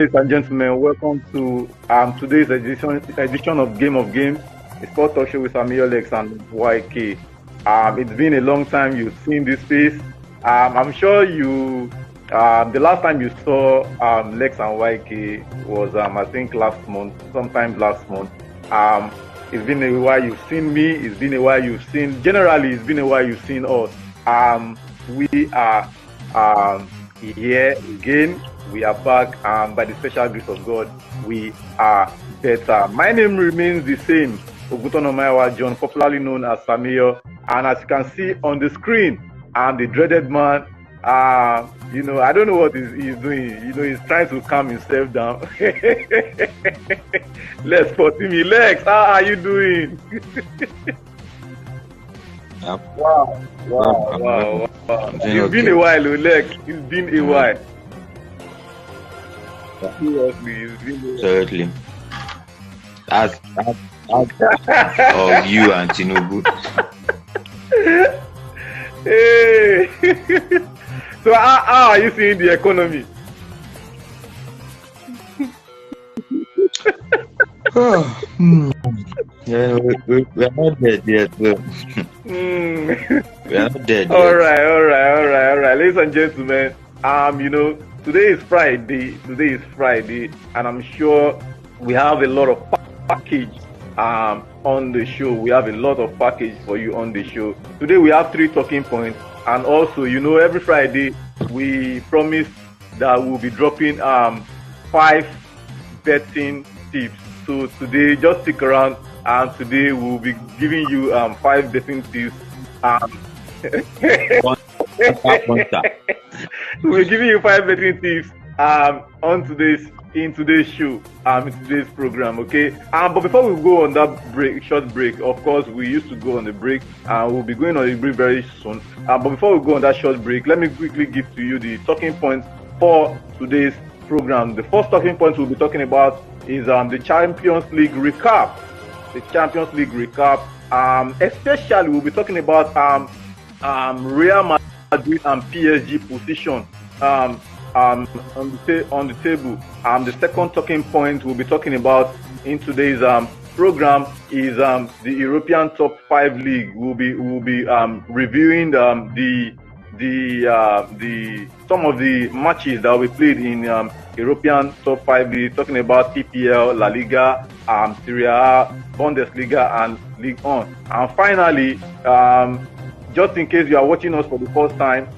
Ladies and gentlemen, welcome to today's edition of Game of Games, a sport talk show with Amir Lex and YK. It's been a long time you've seen this face. I'm sure you the last time you saw Lex and YK was I think last month, sometime last month. It's been a while you've seen me. It's been a while you've seen. Generally, it's been a while you've seen us. We are here again. We are back, by the special grace of God, we are better. My name remains the same, Ogutonomaiwa John, popularly known as Samio. And as you can see on the screen, I'm the dreaded man. I don't know what he's doing. He's trying to calm himself down. Lex me. Lex, how are you doing? Wow. It's been a while, Lex. It's been a while. Certainly. As of you and Tinubu. Hey. So how are you seeing the economy? Yeah, we're not dead yet. We're not dead yet. All right. Ladies and gentlemen, today is Friday, and I'm sure we have a lot of package on the show. We have a lot of package for you on the show. Today we have 3 talking points, and also, every Friday we promise that we'll be dropping 5 betting tips. So today, just stick around, and today we'll be giving you 5 betting tips. We're giving you 5 betting tips in today's show, in today's program, okay? But before we go on that short break, of course, we used to go on the break, and we'll be going on a break very soon. But before we go on that short break, let me quickly give to you the talking points for today's program. The first talking point we'll be talking about is the Champions League recap. The Champions League recap. Especially, we'll be talking about Real Madrid and PSG position on the table. The second talking point we'll be talking about in today's program is the European top 5 league. We'll be reviewing some of the matches that we played in European top 5 league, talking about EPL, La Liga, Serie A, Bundesliga, and Ligue 1. And finally, just in case you are watching us for the first time,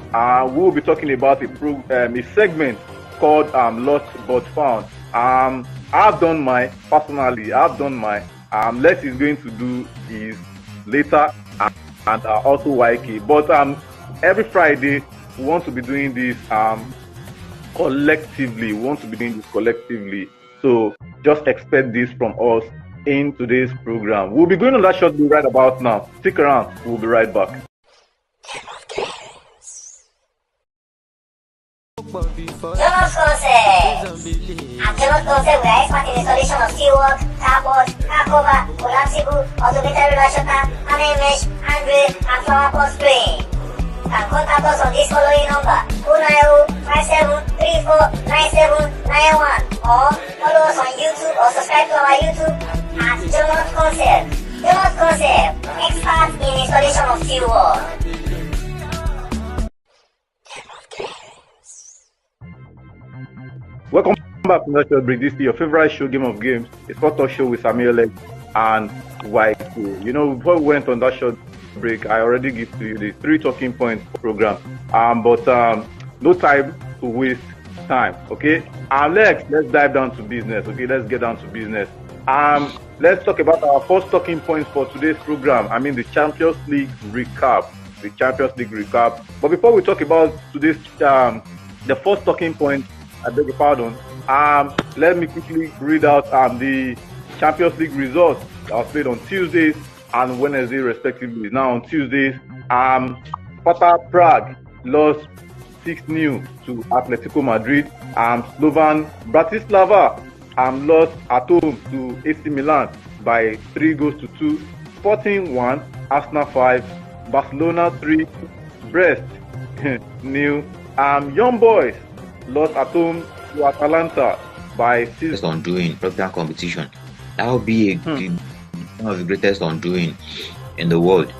we'll be talking about a segment called Lost But Found. I've done mine personally. Lex is going to do his later, and also YK. But every Friday we want to be doing this collectively. So just expect this from us in today's program. We'll be going on that short break right about now. Stick around. We'll be right back. Jonas Concept. At Jonas Concept, we are expert in installation of steelwork, carport, car cover, collapsible, automated river shutter, panel mesh, handrail, and flower pot spraying. You can contact us on this following number: 090-5734-9791, or follow us on YouTube or subscribe to our YouTube at Jonas Concept. Jonas Concept, expert in installation of steelwork. Welcome back to National Break. This is your favorite show, Game of Games. It's a talk show with Samir Lex and YK. Before we went on that short break, I already give to you the 3 talking points program. But no time to waste time. Okay. Lex, let's dive down to business. Okay, let's get down to business. Let's talk about our first talking points for today's program. The Champions League recap. But before we talk about today's the first talking point, I beg your pardon. Let me quickly read out the Champions League results that was played on Tuesdays and Wednesday respectively. Now on Tuesdays, Sparta Prague lost 6-0 to Atletico Madrid. Slovan Bratislava lost at home to AC Milan by 3-2. Sporting 1, Arsenal 5, Barcelona 3, Brest 0. Young Boys lost at home to Atalanta by season. undoing European competition. That would be one of the greatest undoing in the world.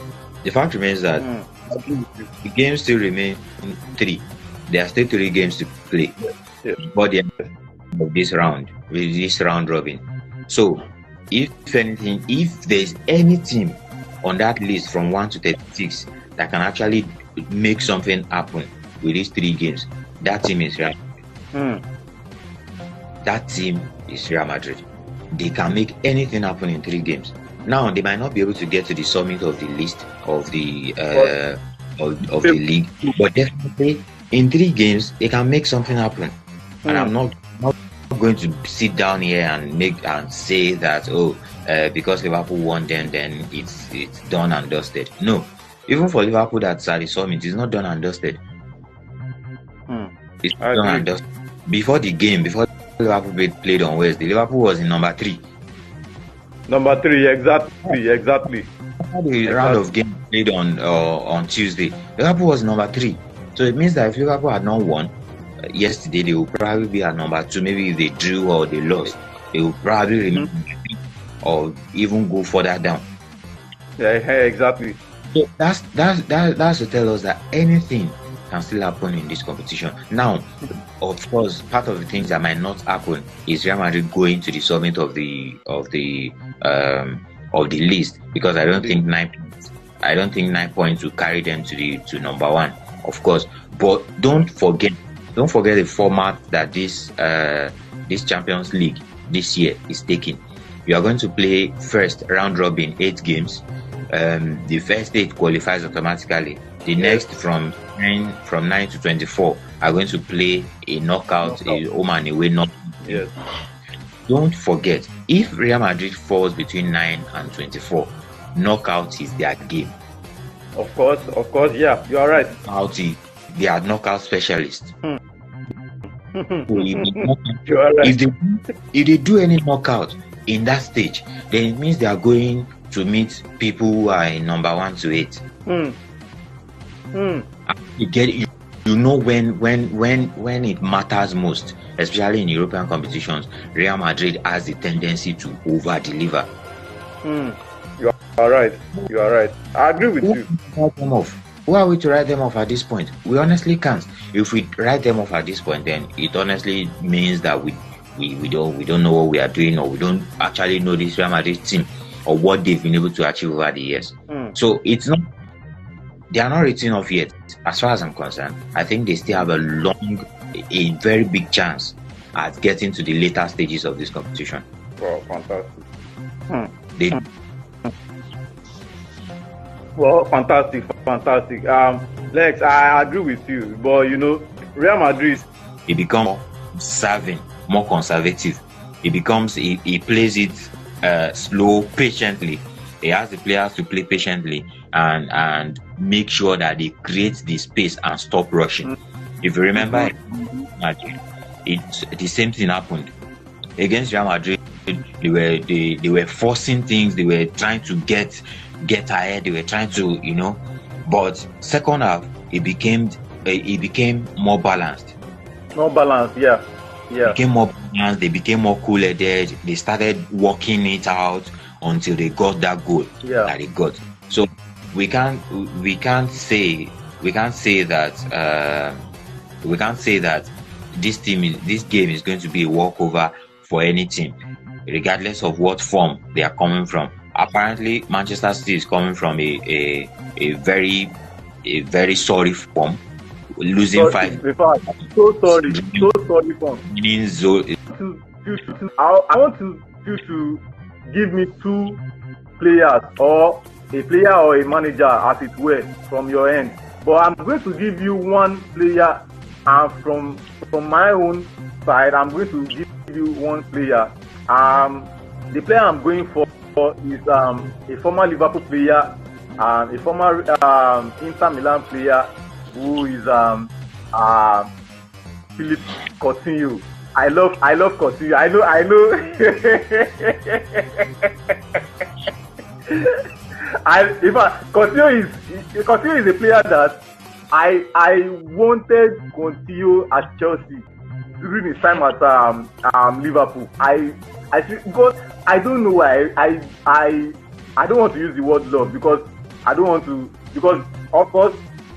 The fact remains that the games still remain 3. There are still 3 games to play. Yes. But the end of this round, with this round robin. So, if anything, if there's any team on that list from 1 to 36 that can actually make something happen with these 3 games, that team is Real Madrid. That team is Real Madrid. They can make anything happen in 3 games. Now they might not be able to get to the summit of the list of the of the league, but definitely in 3 games they can make something happen. And I'm not going to sit down here and say that because Liverpool won then it's done and dusted. No, even for Liverpool that's at the summit, it's not done and dusted. It's done and dusted. Before Liverpool played on Wednesday, Liverpool was in number 3. Number 3, exactly. The round of game played on Tuesday, Liverpool was number 3. So it means that if Liverpool had not won yesterday, they will probably be at number 2. Maybe if they drew or they lost, they will probably remain or even go further down. Yeah, exactly. So that's to tell us that anything can still happen in this competition. Now, of course, part of the things that might not happen is Real Madrid going to the summit of the list, because I don't think 9 points will carry them to number 1, of course. But don't forget the format that this Champions League this year is taking. You are going to play first round robin 8 games. The first 8 qualifies automatically. The next from 9 to 24 are going to play a knockout, a home and away knockout. Yes. Don't forget, if Real Madrid falls between 9 and 24, knockout is their game. Of course, yeah, you are right. They are knockout specialists. You are right. If they do any knockout in that stage, then it means they are going to meet people who are in number 1 to 8. You get it. You know when it matters most, especially in European competitions, Real Madrid has the tendency to over deliver. You are right. I agree with you. Who are we to write them off at this point? We honestly can't. If we write them off at this point, then it honestly means that we don't know what we are doing, or we don't actually know this Real Madrid team or what they've been able to achieve over the years. So they are not written off yet, as far as I'm concerned. I think they still have a very big chance at getting to the later stages of this competition. Wow, fantastic. Well, fantastic. Lex, I agree with you, but Real Madrid, he becomes more serving, more conservative. He plays it slow, patiently. He has the players to play patiently and make sure that they create the space and stop rushing. If you remember, the same thing happened against Real Madrid. They were forcing things. They were trying to get ahead. They were trying to, but second half it became more balanced. Yeah. It became more balanced. They became more cool-headed. They started working it out until they got that goal that they got. So we can't say that this game is going to be a walkover for any team, regardless of what form they are coming from. Apparently, Manchester City is coming from a very sorry form, losing 5. So sorry form. I want you to give me 2 players, or a player or a manager, as it were, from your end. But I'm going to give you 1 player, and from my own side, I'm going to give you 1 player. The player I'm going for is a former Liverpool player and a former Inter Milan player who is Philippe Coutinho. I love Coutinho. I know. Coutinho is a player that I wanted Coutinho at Chelsea during his time at Liverpool. I think because I don't know why I don't want to use the word love because I don't want to, because of course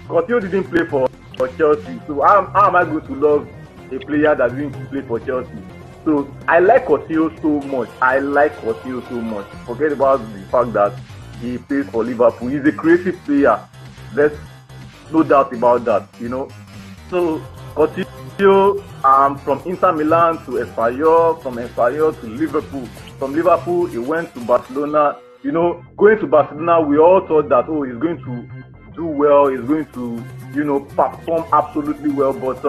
Coutinho didn't play for Chelsea, so how am I going to love a player that didn't play for Chelsea? So I like Coutinho so much. Forget about the fact that he plays for Liverpool. He's a creative player. There's no doubt about that, you know. So Coutinho, from Inter Milan to Espanyol, from Espanyol to Liverpool. From Liverpool, he went to Barcelona. You know, going to Barcelona, we all thought that, oh, he's going to do well, he's going to, you know, perform absolutely well. But,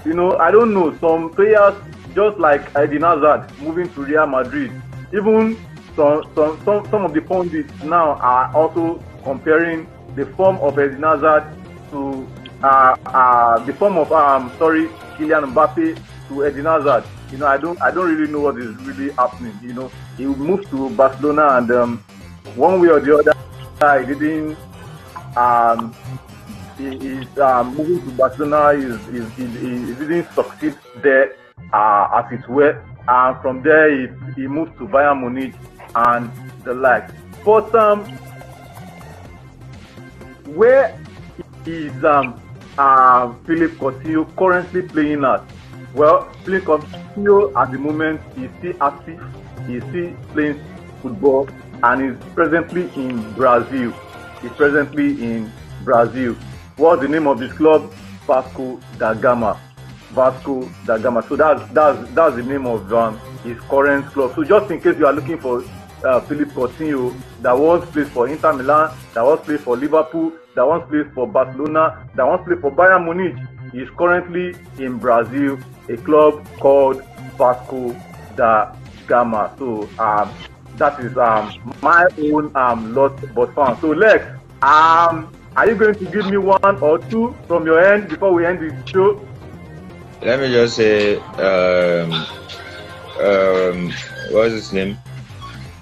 you know, I don't know, some players, just like Eden Hazard moving to Real Madrid, even some of the pundits now are also comparing the form of Eden Hazard to the form of Kylian Mbappe to Eden Hazard. You know, I don't really know what is really happening. You know, he moved to Barcelona and one way or the other, he didn't. Moving to Barcelona, he didn't succeed there as it were. And from there, he moved to Bayern Munich and the like. But where is Philippe Coutinho currently playing at? Well, Philippe Coutinho at the moment is still active, he's still playing football, and is presently in Brazil. What's the name of this club? Vasco da Gama. So that's the name of his current club. So just in case you are looking for Philippe Coutinho, that once plays for Inter Milan, that once plays for Liverpool, that once plays for Barcelona, that once plays for Bayern Munich, he is currently in Brazil, a club called Vasco da Gama. So that is my own lost but found. So Lex, are you going to give me one or two from your end before we end the show? Let me just say, what's his name?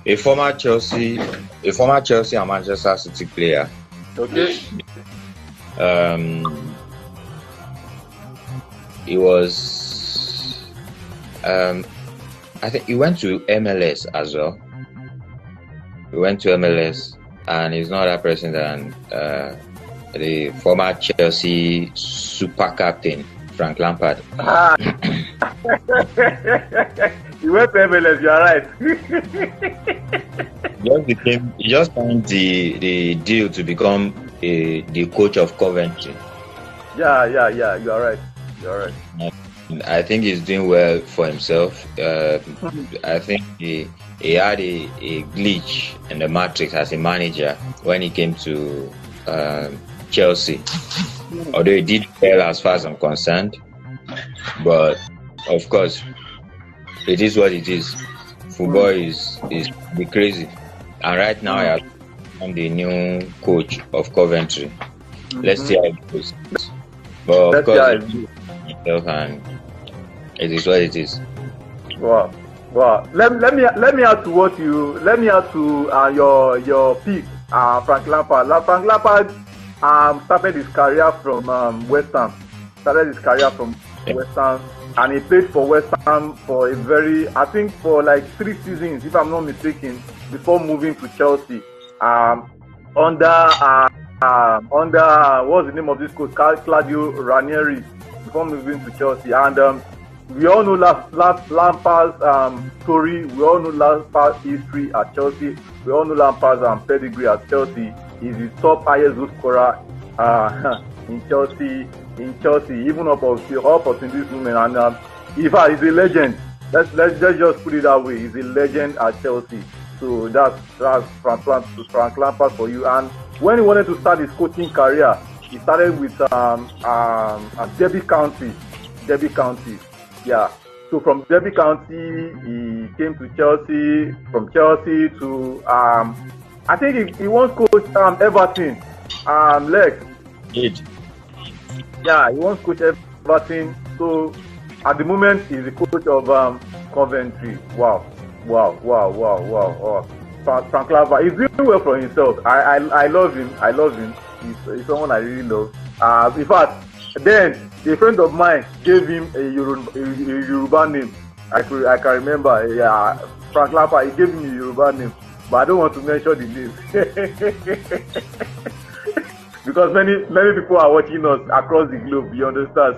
A former Chelsea and Manchester City player. Okay. He was, I think he went to MLS as well. He went to MLS, and he's not that person than the former Chelsea super captain, Frank Lampard. He went to MLS, you are right. He just signed the deal to become the coach of Coventry. Yeah, you are right. I think he's doing well for himself. I think he had a glitch in the matrix as a manager when he came to Chelsea. Although he did well as far as I'm concerned, but of course, it is what it is. Football is crazy, and right now I'm the new coach of Coventry. Let's see how it goes. But of course, and it is what it is. Wow. Let me add to your pick, Frank Lampard. Frank Lampard started his career from West Ham. West Ham, and he played for West Ham for for like 3 seasons, if I'm not mistaken, before moving to Chelsea. Under what's the name of this coach? Claudio Ranieri, before moving to Chelsea. And we all know Lampard's story. We all know Lampard's history at Chelsea. We all know Lampard's pedigree at Chelsea. He's the top highest goal scorer in Chelsea, even up until this moment. And in fact, he's a legend. Let's just put it that way. He's a legend at Chelsea. So that's Frank Lampard for you. And when he wanted to start his coaching career, he started with Derby County. Yeah. So from Derby County, he came to Chelsea. From Chelsea to I think he once coached Everton. Lex. Yeah, he once coached Everton. So at the moment, he's the coach of Coventry. Wow. Frank Lampard, he's doing well for himself. I love him. He's someone I really love. In fact, then a friend of mine gave him a Yoruba name. I can remember. Yeah, Frank Lampard. He gave him a Yoruba name, but I don't want to mention the name because many people are watching us across the globe. You understand?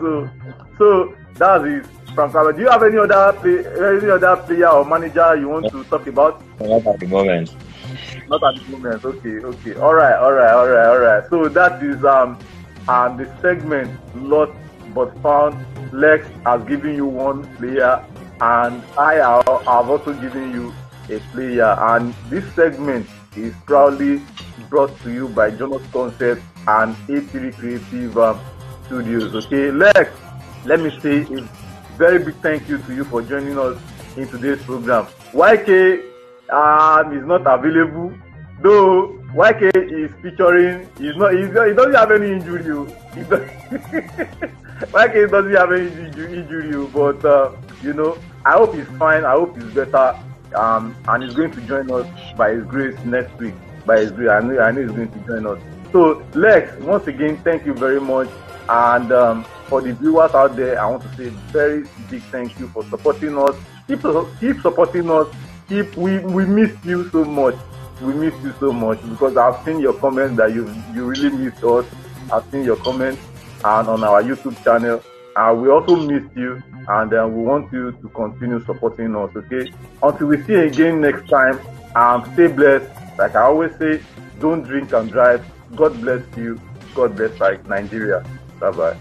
So that's it. Frank Lampard. Do you have any other player or manager you want to talk about? Not at the moment. Not at the moment. Okay. All right. So that is the segment Lost but Found. Lex has given you one player, and I have also given you a player. And this segment is proudly brought to you by Jonas Concept and A3 Creative Studios. Okay, Lex, let me say a very big thank you to you for joining us in today's program. YK is not available, though. YK is featuring. He doesn't have any injury. YK doesn't have any injury, but I hope he's fine. I hope he's better. And he's going to join us by his grace next week. By his grace, I know he's going to join us. So Lex, once again, thank you very much. And for the viewers out there, I want to say a very big thank you for supporting us. Keep supporting us. We miss you so much. We miss you so much because I've seen your comments that you really miss us. I've seen your comments and on our YouTube channel. And we also miss you, and we want you to continue supporting us, okay? Until we see you again next time, stay blessed. Like I always say, don't drink and drive. God bless you. God bless Nigeria. Bye-bye.